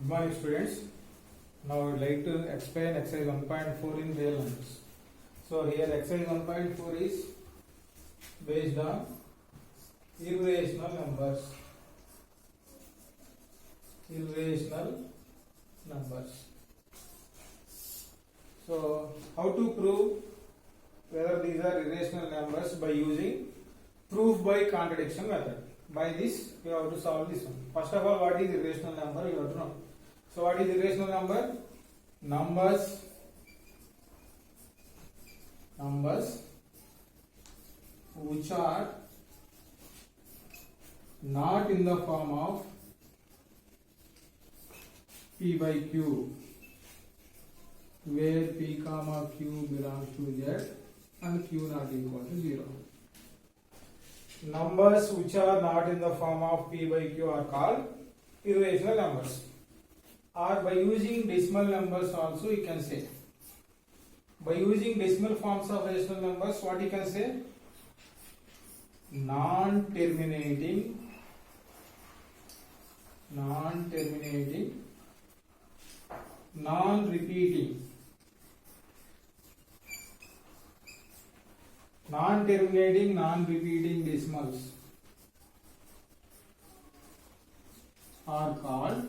Good morning, students. Now I would like to explain exercise 1.4 in real numbers. So here exercise 1.4 is based on irrational numbers. Irrational numbers. So how to prove whether these are irrational numbers by using proof by contradiction method. By this you have to solve this one. First of all, what is irrational number? You have to know. So what is irrational number? Numbers which are not in the form of p by q, where p comma q belongs to z and q not equal to 0. Numbers which are not in the form of p by q are called irrational numbers. Or by using decimal numbers also you can say. By using decimal forms of rational numbers, what you can say? Non-terminating, non-repeating decimals are called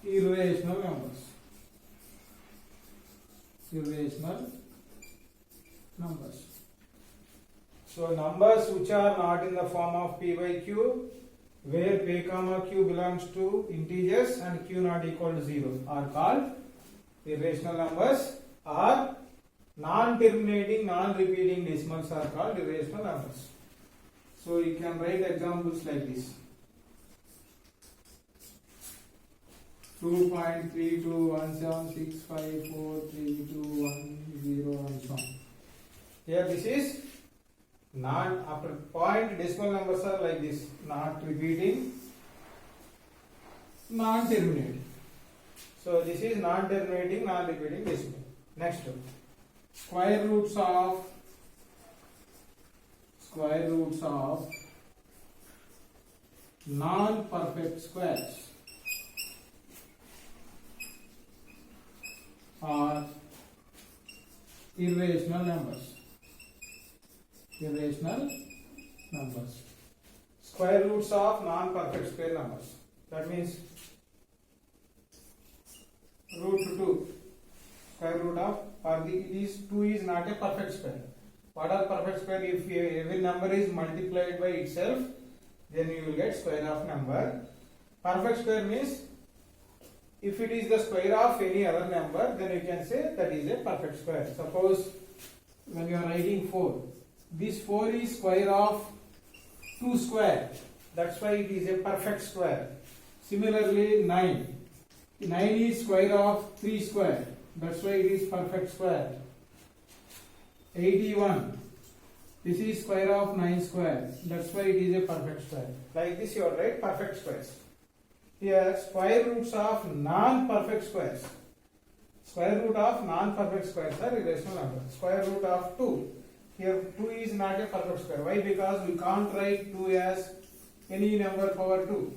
irrational numbers. So numbers which are not in the form of p by q, where p comma q belongs to integers and q not equal to 0 are called irrational numbers, or non-terminating, non-repeating decimals are called irrational numbers. So you can write examples like this. 2.3217654321 and so on. Here this is not after point decimal numbers are like this, not repeating, non-terminating. So this is non-terminating, non-repeating decimal. Next one. Square roots of non-perfect squares are irrational numbers. Square roots of non-perfect square numbers. That means root 2. Square root of, or these 2 is not a perfect square. What are perfect square? If every number is multiplied by itself, then you will get square of number. Perfect square means if it is the square of any other number, then you can say that is a perfect square. Suppose when you are writing 4, this 4 is square of 2 square. That's why it is a perfect square. Similarly, 9 is square of 3 square. That's why it is perfect square. 81, this is square of 9 square. That's why it is a perfect square. Like this you will write perfect squares. Here square roots of non-perfect squares. Square root of non-perfect squares are irrational numbers. Square root of 2. Here 2 is not a perfect square. Why? Because we can't write 2 as any number power 2.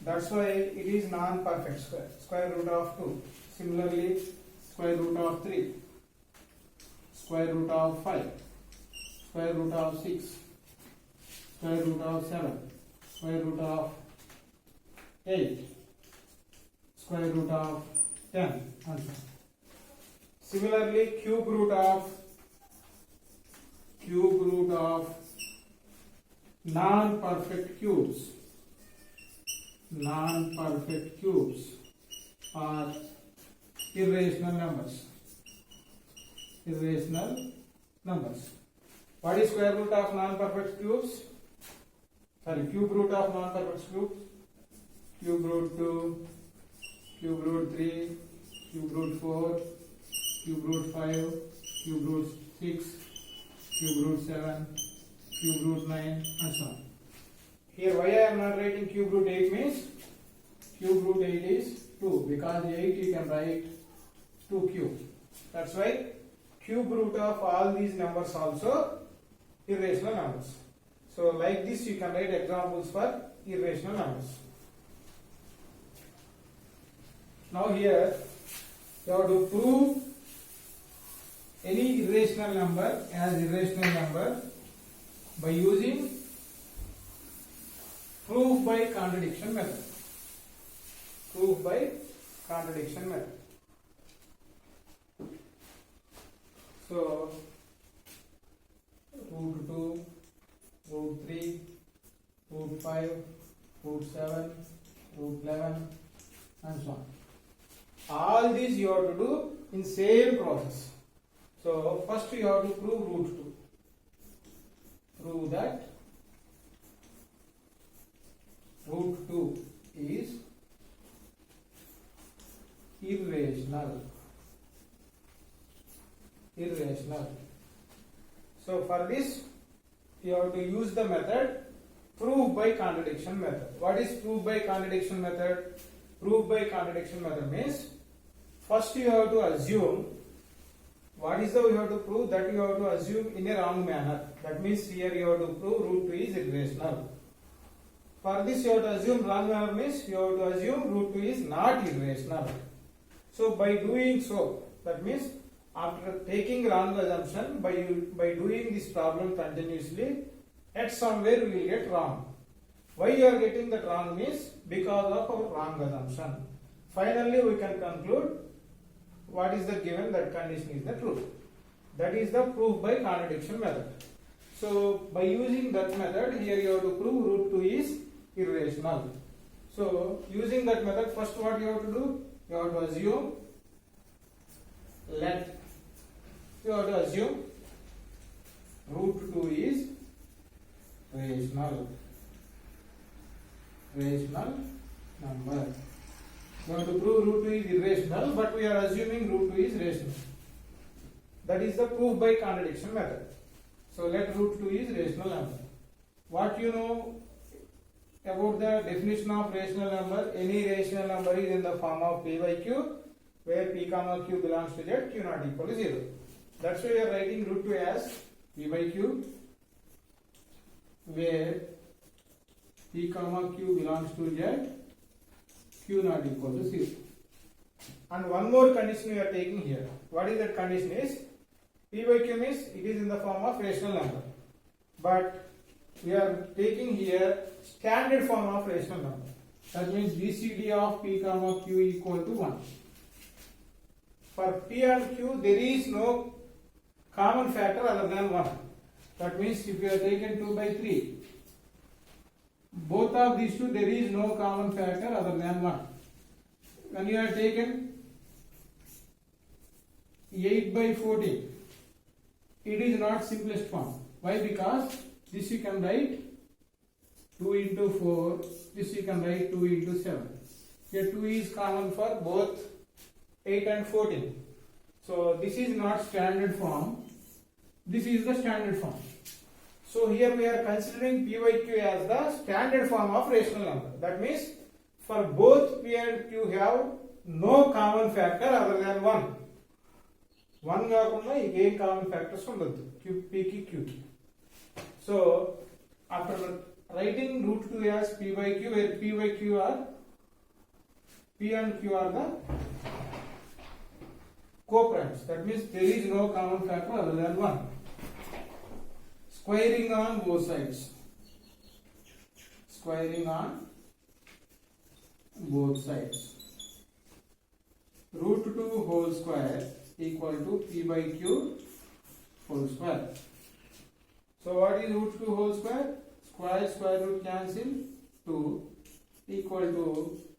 That's why it is non-perfect square. Square root of 2. Similarly, square root of 3. Square root of 5. Square root of 6. Square root of 7. Square root of 8, square root of 10, and so on. Similarly, cube root of non-perfect cubes are irrational numbers. What is square root of non-perfect cubes? Cube root of non-perfect cubes. Cube root 2, cube root 3, cube root 4, cube root 5, cube root 6, cube root 7, cube root 9, and so on. Here why I am not writing cube root 8 means cube root 8 is 2, because 8 you can write 2 cube. That's why cube root of all these numbers also irrational numbers. So like this you can write examples for irrational numbers. Now here you have to prove any irrational number as irrational number by using proof by contradiction method. Proof by contradiction method. So root 2, root 3, root 5, root 7, root 11 and so on. All these you have to do in same process. So first you have to prove root 2. Prove that root 2 is irrational. Irrational. So for this you have to use the method proof by contradiction method. What is proof by contradiction method? Proof by contradiction method means first you have to assume what is the you have to prove that you have to assume in a wrong manner. That means here you have to prove root 2 is irrational. For this you have to assume wrong manner means you have to assume root 2 is not irrational. So by doing so, that means after taking wrong assumption, by doing this problem continuously, at somewhere we will get wrong. Why you are getting that wrong means because of our wrong assumption. Finally we can conclude what is the given that condition is the truth. That is the proof by contradiction method. So by using that method, here you have to prove root 2 is irrational. So using that method, first what you have to do? You have to assume root 2 is rational number. You have to prove root 2 is irrational, but we are assuming root 2 is rational. That is the proof by contradiction method. So let root 2 is rational number. What you know about the definition of rational number? Any rational number is in the form of p by q, where p comma q belongs to z, q not equal to 0. That's why we are writing root 2 as p by q, where p comma q belongs to z, q not equal to 0. And one more condition we are taking here. What is that condition is? P by q means it is in the form of rational number. But we are taking here standard form of rational number. That means GCD of p comma q equal to 1. For p and q there is no common factor other than 1. That means if you are taken 2 by 3, both of these two there is no common factor other than 1. When you are taken 8 by 14, it is not simplest form. Why? Because this you can write 2 into 4, this you can write 2 into 7. Here 2 is common for both 8 and 14. So this is not standard form, this is the standard form. So here we are considering p by q as the standard form of rational number. That means for both p and q have no common factor other than 1. 1 కాకుండా ఏం common factors ఉండదు p కి q కి. So after writing root 2 as p by q, where p by q are p and q are the co-primes. That means there is no common factor other than 1. Squaring on both sides. Squaring on both sides. Root 2 whole square equal to p by q whole square. So what is root 2 whole square? Square root cancel, 2 equal to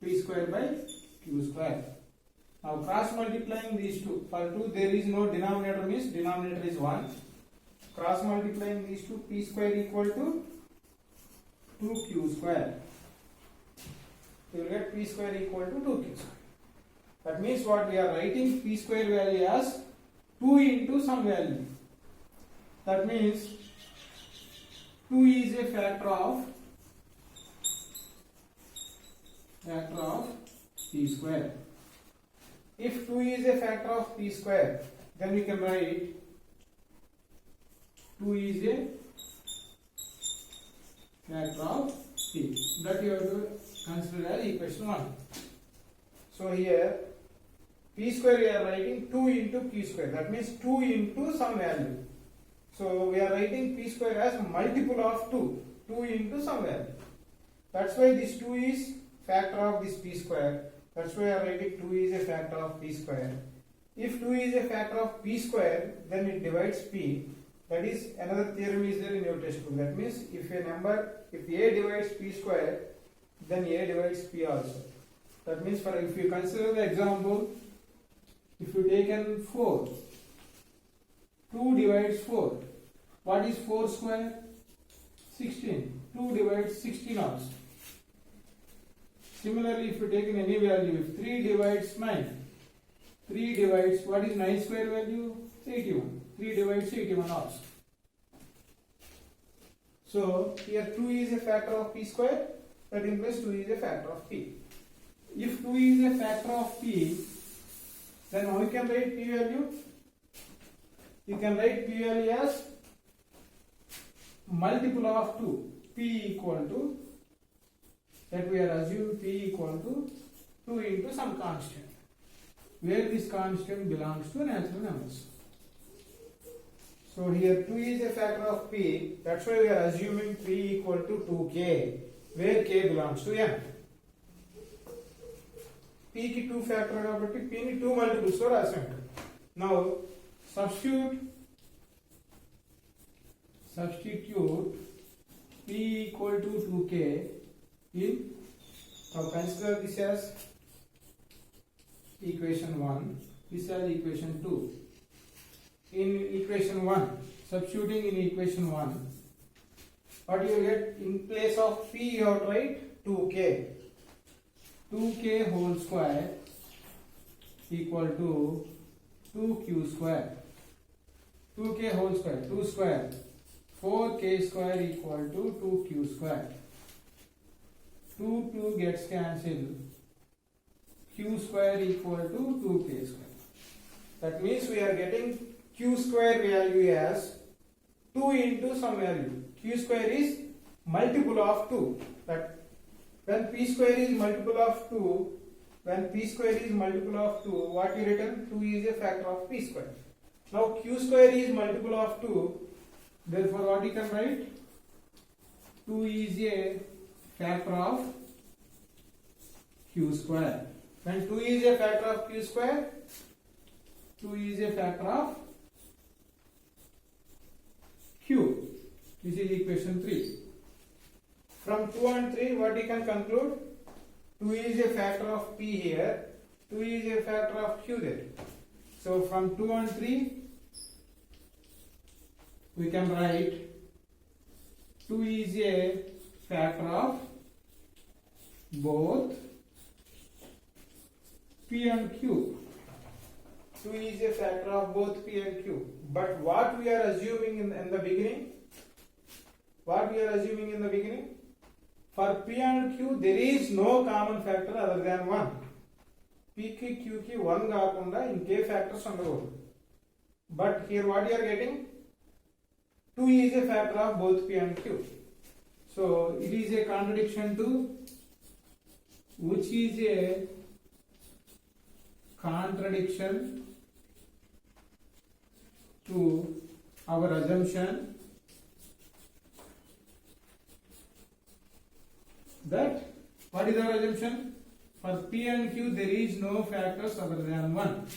p square by q square. Now cross multiplying these two. For 2 there is no denominator, means denominator is 1. Cross multiplying these two, p square equal to 2q square. You will get p square equal to 2q square. That means what we are writing p square value as 2 into some value. That means 2 is a factor of p square. If 2 is a factor of p square, then we can write 2 is a factor of p. That you have to consider as equation 1. So here p square we are writing 2 into q square. That means 2 into some value. So we are writing p square as multiple of 2. 2 into some value. That's why this 2 is factor of this p square. That's why I am writing 2 is a factor of p square. If 2 is a factor of p square, then it divides p. That is another theorem is there in your textbook. That means if a divides p square, then a divides p also. That means if you consider the example, if you take an 4, 2 divides 4. What is 4 square? 16. 2 divides 16 also. Similarly, if you take in any value, if 3 divides 9, 3 divides, what is 9 square value? 81. 3 divides 81 also. So, here 2 is a factor of p square, that implies 2 is a factor of p. If 2 is a factor of p, then how you can write p value? You can write p value as multiple of 2. P equal to, that we are assuming p equal to 2 into some constant, where this constant belongs to natural numbers. So here 2 is a factor of p, that's why we are assuming p equal to 2k, where k belongs to n. p ki 2 factor kabatti p ni 2 multiples lo rasantu. Now substitute p equal to 2k in, now consider this as equation 1, this as equation 2. In equation 1, substituting in equation 1, what you get in place of p you have to write 2k. 2k whole square equal to 2q square. 2k whole square, 2 square. 4k square equal to 2q square. 2 gets cancelled. Q square equal to 2k square. That means we are getting q square value as 2 into some value. Q square is multiple of 2. That when p square is multiple of 2, what you written? 2 is a factor of p square. Now q square is multiple of 2. Therefore, what you can write? 2 is a factor of q square. When 2 is a factor of q square, 2 is a factor of q. This is equation 3. From 2 and 3, what you can conclude? 2 is a factor of p here, 2 is a factor of q there. So from 2 and 3, we can write 2 is a factor of both p and q. 2 is a factor of both p and q. But what we are assuming in the beginning? For p and q, there is no common factor other than 1. p ki q ki 1 kaakunda in k factors undagodu. But here what you are getting? 2 is a factor of both p and q. So it is a contradiction to, which is a contradiction to our assumption that, what is our assumption? For p and q there is no factors other than 1.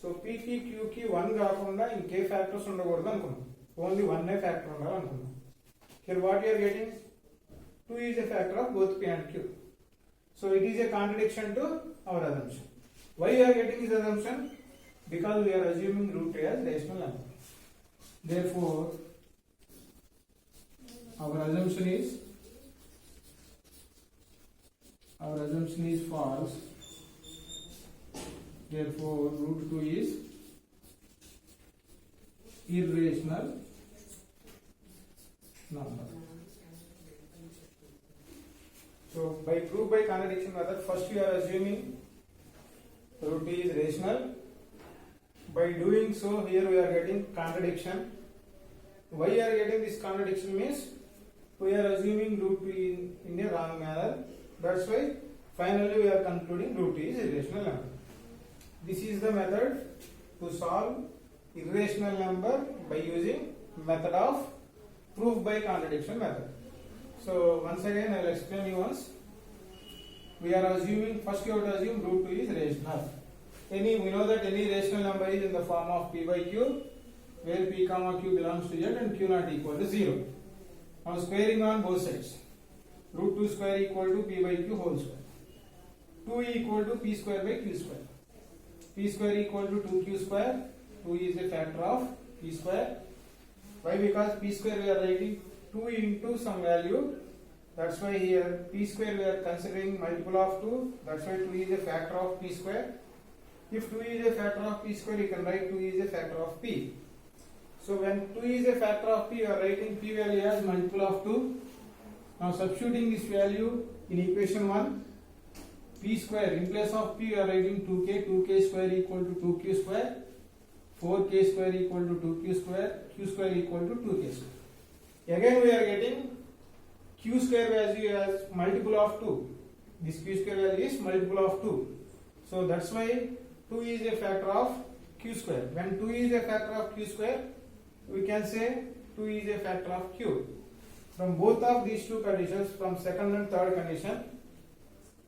So p ki q ki 1 kaakunda in k factors undagodu anukunnam. Only one factor undalu anukunnam. Here what you are getting? 2 is a factor of both p and q. So it is a contradiction to our assumption. Why we are getting this assumption? Because we are assuming root as rational number. Therefore, our assumption is false. Therefore, root 2 is irrational number. So, proof by contradiction method, first we are assuming root 2 is rational. By doing so, here we are getting contradiction. Why we are getting this contradiction means we are assuming root 2 in a wrong manner. That's why finally we are concluding root 2 is irrational number. This is the method to solve irrational number by using method of proof by contradiction method. So once again I will explain you once. We are assuming, first you have to assume root 2 is rational. We know that any rational number is in the form of p by q, where p comma q belongs to z and q not equal to 0. Now squaring on both sides. Root 2 square equal to p by q whole square. 2 equal to p square by q square. P square equal to 2q square. 2 is a factor of p square. Why? Because p square we are writing 2 into some value. That's why here p square we are considering multiple of 2. That's why 2 is a factor of p square. If 2 is a factor of p square, you can write 2 is a factor of p. So when 2 is a factor of p, you are writing p value as multiple of 2. Now substituting this value in equation 1, p square in place of p, you are writing 2k. 2k square equal to 2q square. 4k square equal to 2q square. Q square equal to 2k square. Again we are getting q square value as multiple of 2. This q square value is multiple of 2. So that's why 2 is a factor of q square. When 2 is a factor of q square, we can say 2 is a factor of q. From both of these two conditions, from second and third condition,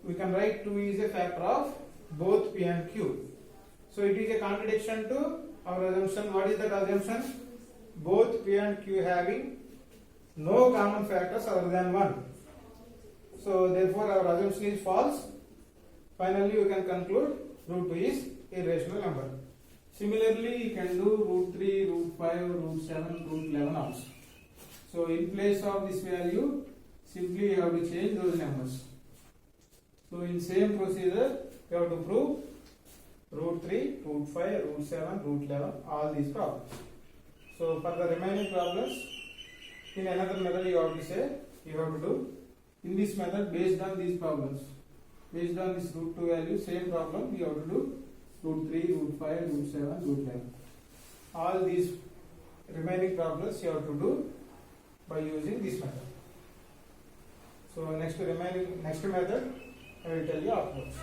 we can write 2 is a factor of both p and q. So it is a contradiction to our assumption. What is that assumption? Both p and q having no common factors other than 1. So therefore our assumption is false. Finally you can conclude root 2 is irrational number. Similarly you can do root 3, root 5, root 7, root 11 also. So in place of this value, simply you have to change those numbers. So in same procedure, you have to prove root 3, root 5, root 7, root 11, all these problems. So for the remaining problems, in another method you have to do in this method based on these problems. Based on this root 2 value, same problem you have to do root 3, root 5, root 7, root 11. All these remaining problems you have to do by using this method. So next method I will tell you afterwards.